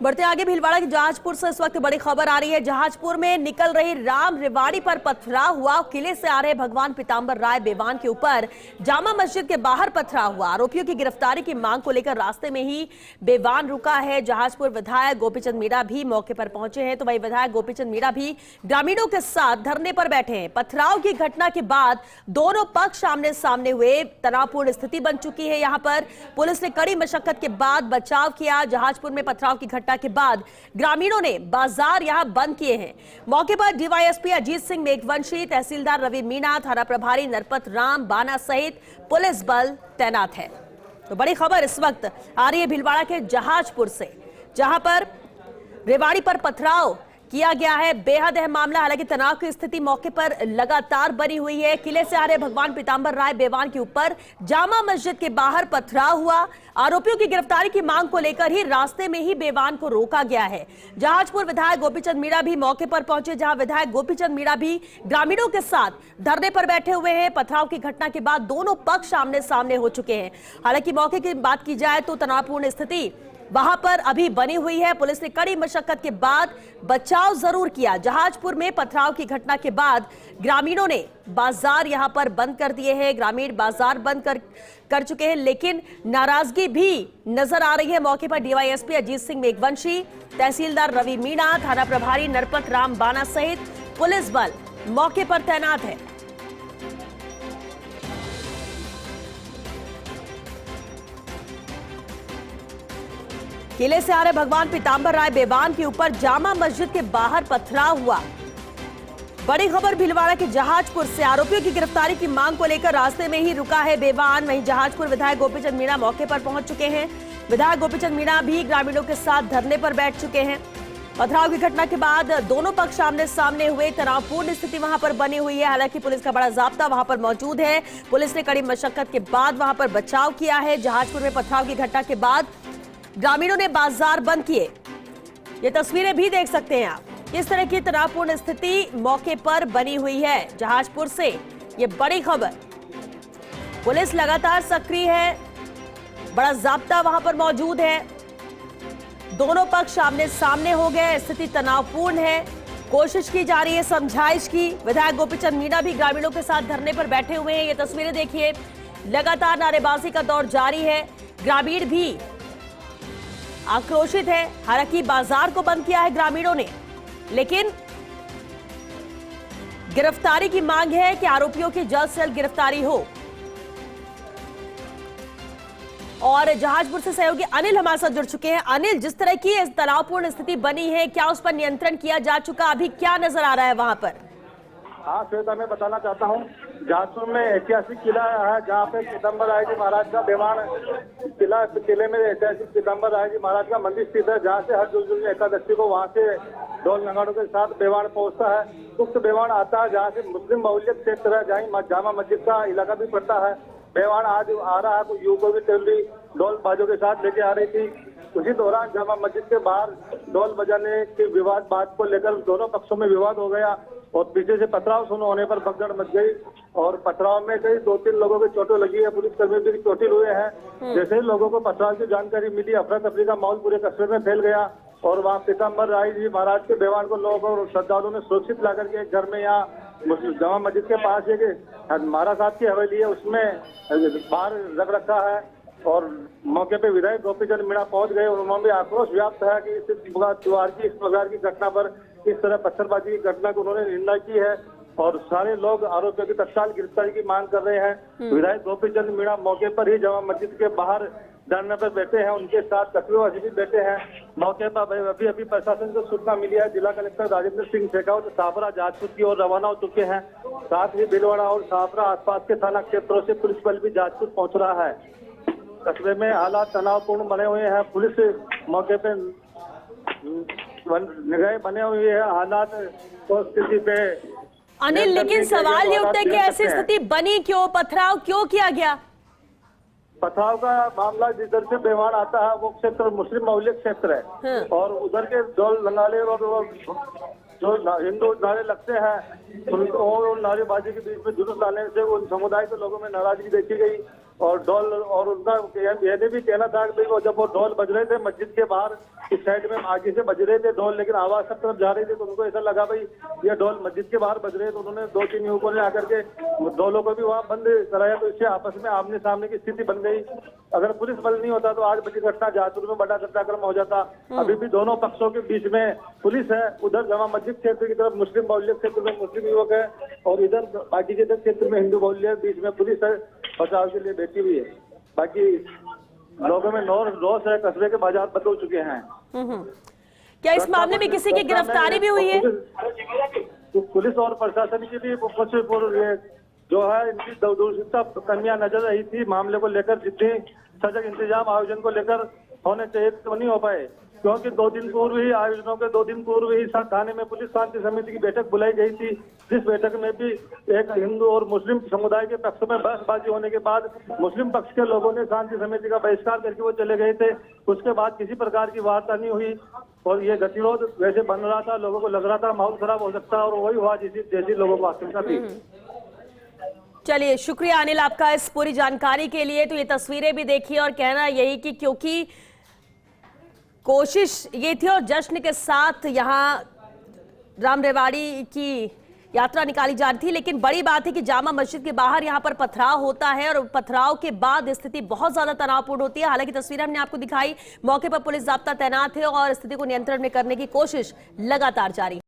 बढ़ते आगे, भीलवाड़ा के जहाजपुर से इस वक्त बड़ी खबर आ रही है। जहाजपुर में निकल रही राम रेवाड़ी पर पथराव हुआ। किले से आ रहे भगवान पीताम्बर राय बेवान के ऊपर जामा मस्जिद के बाहर पथराव हुआ। आरोपियों की गिरफ्तारी की मांग को लेकर रास्ते में ही बेवान रुका है। जहाजपुर विधायक गोपीचंद मीणा भी मौके पर पहुंचे हैं, तो वही विधायक गोपीचंद मीणा भी ग्रामीणों के साथ धरने पर बैठे हैं। पथराव की घटना के बाद दोनों पक्ष आमने सामने हुए। तनावपूर्ण स्थिति बन चुकी है। यहां पर पुलिस ने कड़ी मशक्कत के बाद बचाव किया। जहाजपुर में पथराव की घटना के बाद ग्रामीणों ने बाजार यहां बंद किए हैं। मौके पर डीवाईएसपी अजीत सिंह मेघवंशी, तहसीलदार रवि मीणा, थाना प्रभारी नरपत राम बाना सहित पुलिस बल तैनात है। तो बड़ी खबर इस वक्त आ रही है भीलवाड़ा के जहाजपुर से, जहां पर रेवाड़ी पर पथराव किया गया है। बेहद अहम मामला, हालांकि तनाव की स्थिति मौके पर लगातार बनी हुई है। किले से आ रहे भगवान पीताम्बर राय बेवान के ऊपर जामा मस्जिद के बाहर पथराव हुआ। आरोपियों की गिरफ्तारी की मांग को लेकर ही रास्ते में ही बेवान को रोका गया है। जहाजपुर विधायक गोपीचंद मीणा भी मौके पर पहुंचे, जहां विधायक गोपीचंद मीणा भी ग्रामीणों के साथ धरने पर बैठे हुए हैं। पथराव की घटना के बाद दोनों पक्ष आमने सामने हो चुके हैं। हालांकि मौके की बात की जाए तो तनावपूर्ण स्थिति वहां पर अभी बनी हुई है। पुलिस ने कड़ी मशक्कत के बाद बचाव जरूर किया। जहाजपुर में पथराव की घटना के बाद ग्रामीणों ने बाजार यहां पर बंद कर दिए हैं। ग्रामीण बाजार बंद कर चुके हैं, लेकिन नाराजगी भी नजर आ रही है। मौके पर डीवाईएसपी अजीत सिंह मेघवंशी, तहसीलदार रवि मीणा, थाना प्रभारी नरपत राम बाना सहित पुलिस बल मौके पर तैनात है। किले से आ रहे भगवान पीताम्बर राय बेवान के ऊपर जामा मस्जिद के बाहर पथराव हुआ। बड़ी खबर भीलवाड़ा के जहाजपुर से, आरोपियों की गिरफ्तारी की मांग को लेकर रास्ते में ही रुका है बेवान। वहीं जहाजपुर विधायक गोपीचंद मीणा मौके पर पहुंच चुके हैं। विधायक गोपीचंद मीणा भी ग्रामीणों के साथ धरने पर बैठ चुके हैं। पथराव की घटना के बाद दोनों पक्ष आमने सामने हुए। तनावपूर्ण स्थिति वहां पर बनी हुई है। हालांकि पुलिस का बड़ा जाब्ता वहां पर मौजूद है। पुलिस ने कड़ी मशक्कत के बाद वहां पर बचाव किया है। जहाजपुर में पथराव की घटना के बाद ग्रामीणों ने बाजार बंद किए। ये तस्वीरें भी देख सकते हैं आप, किस तरह की तनावपूर्ण स्थिति मौके पर बनी हुई है। जहाजपुर से ये बड़ी खबर, पुलिस लगातार सक्रिय है, बड़ा जाब्ता वहां पर मौजूद है। दोनों पक्ष आमने सामने हो गए। स्थिति तनावपूर्ण है, कोशिश की जा रही है समझाइश की। विधायक गोपीचंद मीणा भी ग्रामीणों के साथ धरने पर बैठे हुए हैं। ये तस्वीरें देखिए, लगातार नारेबाजी का दौर जारी है। ग्रामीण भी आक्रोशित है। हालांकि बाजार को बंद किया है ग्रामीणों ने, लेकिन गिरफ्तारी की मांग है कि आरोपियों की जल्द से जल्द गिरफ्तारी हो। और जहाजपुर से सहयोगी अनिल हमारे साथ जुड़ चुके हैं। अनिल, जिस तरह की तनावपूर्ण स्थिति बनी है, क्या उस पर नियंत्रण किया जा चुका? अभी क्या नजर आ रहा है वहां पर? हाँ श्वेता, मैं बताना चाहता हूँ, जहाजपुर में ऐतिहासिक किला है जहाँ पे पीताम्बर राय जी महाराज का बेवान किले में ऐतिहासिक पीताम्बर राय जी महाराज का मंदिर स्थित है, जहाँ से हर जुलजुल एकादशी को वहाँ से ढोल नगाड़ों के साथ बेवान पहुँचता है। उक्त बेवान आता है जहाँ से मुस्लिम बहुल्यत क्षेत्र है, जहाँ जामा मस्जिद का इलाका भी पड़ता है। बेवान आज आ रहा है, कुछ युवकों की टोली ढोल बाजों के साथ लेके आ रही थी। उसी दौरान जामा मस्जिद के बाहर ढोल बजाने की विवाद बात को लेकर दोनों पक्षों में विवाद हो गया और पीछे से पथराव शुरू होने पर भगदड़ मच गई और पथराव में कई 2-3 लोगों की चोटें लगी है। पुलिसकर्मी भी चोटिल हुए हैं। जैसे ही लोगों को पथराव की जानकारी मिली, अफरा तफरी का माहौल पूरे कस्बे में फैल गया और वहाँ पीताम्बर राय जी महाराज के बेवान को लोगों और श्रद्धालुओं ने सुरक्षित ला करके एक घर में यहाँ जामा मस्जिद के पास एक महाराज साहब की हवेली है, उसमें बाहर रख रखा है। और मौके पे विधायक गोपीचंद मीणा पहुंच गए। उन्होंने भी आक्रोश व्याप्त है कि इस प्रकार की घटना पर, इस तरह पत्थरबाजी की घटना को उन्होंने निंदा की है और सारे लोग आरोपियों की तत्काल गिरफ्तारी की मांग कर रहे हैं। विधायक गोपीचंद मीणा मौके पर ही जामा मस्जिद के बाहर धरने पर बैठे हैं, उनके साथ कस्बेवासी भी बैठे हैं। मौके पर अभी प्रशासन को सूचना मिली है। जिला कलेक्टर राजेंद्र सिंह शेखावत साफरा जहाजपुर की ओर रवाना हो चुके हैं। साथ ही भीलवाड़ा और साफरा आसपास के थाना क्षेत्रों से पुलिस बल भी जहाजपुर पहुंच रहा है। कस्बे में हालात तनावपूर्ण बने हुए हैं। पुलिस मौके पे निगाह बने हुए हैं। हालात को स्थिति पे अनिल, लेकिन सवाल ये उठता है कि ऐसी स्थिति बनी क्यों? पथराव क्यों किया गया? पथराव का मामला जिधर से बेवान आता है वो क्षेत्र मुस्लिम बहुल्य क्षेत्र है और उधर के ढोल नगाड़े और जो हिंदू नारे लगते हैं और नारेबाजी के बीच में जुलूस लाने से उन समुदाय के लोगों में नाराजगी देखी गई और ढोल, और उनका ये भी कहना था कि वो जब वो ढोल बज रहे थे मस्जिद के बाहर इस साइड में आगे से बज रहे थे ढोल, लेकिन आवाज सब तरफ जा रही थी, तो उनको ऐसा लगा भाई ये ढोल मस्जिद के बाहर बज रहे हैं। तो उन्होंने 2-3 युवकों ने आकर के ढोलों को भी वहाँ बंद कराया, तो इससे आपस में आमने सामने की स्थिति बन गई। अगर पुलिस बल नहीं होता तो आज बड़ी घटना जहाजपुर में बड़ा घटनाक्रम हो जाता। अभी भी दोनों पक्षों के बीच में पुलिस है, उधर जामा मस्जिद क्षेत्र की तरफ मुस्लिम बहुल्य क्षेत्र में मुस्लिम युवक है, और इधर बाकी के क्षेत्र में हिंदू बहुल्य, बीच में पुलिस है बचाव के लिए बैठी हुई है। बाकी लोगों में रोष है, कस्बे के बाजार बंद हो चुके हैं। क्या इस मामले में किसी की गिरफ्तारी भी हुई है? पुलिस और प्रशासन की भी जो है इनकी दूरदर्शिता कमियां नजर रही थी मामले को लेकर। जितनी सजग इंतजाम आयोजन को लेकर होने चाहिए तो नहीं हो पाए, क्योंकि 2 दिन पूर्व ही आयोजनों के 2 दिन पूर्व ही थाने में पुलिस शांति समिति की बैठक बुलाई गई थी, जिस बैठक में भी एक हिंदू और मुस्लिम समुदाय के पक्ष में बहसबाजी होने के बाद मुस्लिम पक्ष के लोगों ने शांति समिति का बहिष्कार करके वो चले गए थे। उसके बाद किसी प्रकार की वार्ता नहीं हुई और ये गतिरोध वैसे बन रहा था, लोगों को लग रहा था माहौल खराब हो सकता है, और वही हुआ जैसी लोगों को आशंका थी। चलिए, शुक्रिया अनिल आपका इस पूरी जानकारी के लिए। तो ये तस्वीरें भी देखिए और कहना यही कि क्योंकि कोशिश ये थी और जश्न के साथ यहाँ राम रेवाड़ी की यात्रा निकाली जा रही थी, लेकिन बड़ी बात है कि जामा मस्जिद के बाहर यहाँ पर पथराव होता है और पथराव के बाद स्थिति बहुत ज्यादा तनावपूर्ण होती है। हालांकि तस्वीरें हमने आपको दिखाई, मौके पर पुलिस जाब्ता तैनात है और स्थिति को नियंत्रण में करने की कोशिश लगातार जारी है।